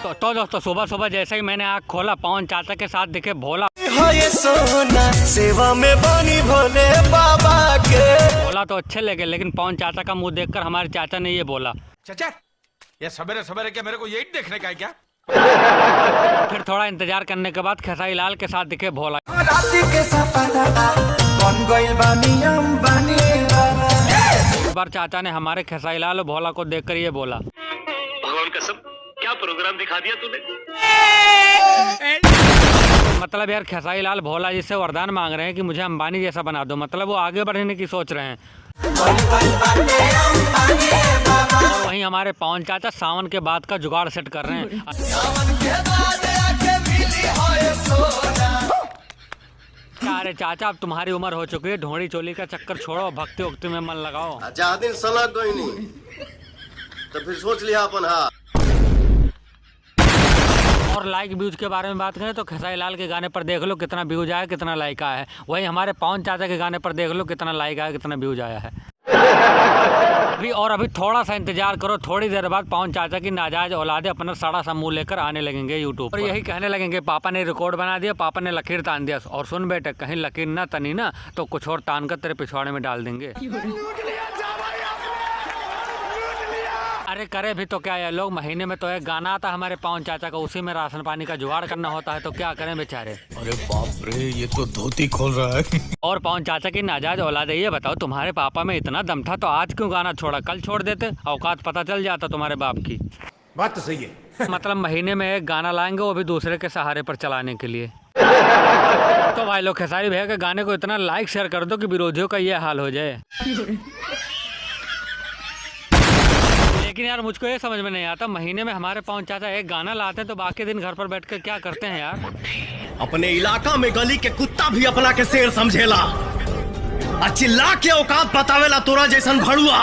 तो दोस्तों सुबह सुबह जैसे ही मैंने आँख खोला पवन चाचा के साथ दिखे भोला। ये सोना सेवा में बानी भोले बाबा के। भोला तो अच्छे लगे लेकिन पवन चाचा का मुंह देखकर हमारे चाचा ने ये बोला, चाचा ये सवेरे सवेरे क्या मेरे को यही देखने का है क्या? फिर थोड़ा इंतजार करने के बाद खेसारी लाल के साथ दिखे भोला। इस बार चाचा ने हमारे खेसारी लाल और भोला को देखकर ये बोला, भगवान कसम क्या प्रोग्राम दिखा दिया तूने। मतलब यार खेसारी लाल भोला जी से वरदान मांग रहे हैं कि मुझे अंबानी जैसा बना दो। मतलब वो आगे बढ़ने की सोच रहे हैं। और वहीं हमारे पवन चाचा सावन के बाद का जुगाड़ सेट कर रहे हैं। अरे चाचा अब तुम्हारी उम्र हो चुकी है, ढोड़ी चोली का चक्कर छोड़ो, भक्ति उक्ति में मन लगाओ। अच्छा दिन सलाह कोई नहीं तो फिर सोच लिया अपन। हाँ और लाइक व्यूज के बारे में बात करें तो खेसारी लाल के गाने पर देख लो कितना व्यूज आया, कितना लाइक आया है। वहीं हमारे पवन चाचा के गाने पर देख लो कितना लाइक आया, कितना व्यूज आया है। अभी थोड़ा सा इंतजार करो, थोड़ी देर बाद पवन चाचा की नाजायज औलादे अपना साड़ा सा मुंह लेकर आने लगेंगे यूट्यूब पर। यही कहने लगेंगे पापा ने रिकॉर्ड बना दिया, पापा ने लकीर तान दिया। और सुन बेटे कहीं लकीर ना तनी ना तो कुछ और तान कर तेरे पिछवाड़े में डाल देंगे। अरे करे भी तो क्या है, लोग महीने में तो एक गाना आता है हमारे पवन चाचा का, उसी में राशन पानी का जुगाड़ करना होता है, तो क्या करें बेचारे। अरे बाप रे ये तो धोती खोल रहा है। और पवन चाचा की नाजायज औलाद है, ये बताओ तुम्हारे पापा में इतना दम था तो आज क्यों गाना छोड़ा, कल छोड़ देते, औकात पता चल जाता तुम्हारे बाप की। बात तो सही है। मतलब महीने में एक गाना लाएंगे वो भी दूसरे के सहारे पर चलाने के लिए। तो भाई लोग खेसारी भैया के गाने को इतना लाइक शेयर कर दो कि विरोधियों का ये हाल हो जाए। लेकिन यार मुझको ये समझ में नहीं आता, महीने में हमारे पवन चाचा एक गाना लाते हैं तो बाकी दिन घर पर बैठ कर क्या करते हैं यार। अपने इलाका में गली के कुत्ता भी अपना के शेर समझेला, चिल्ला के औकात बतावेला तोरा जैसन भड़ुआ।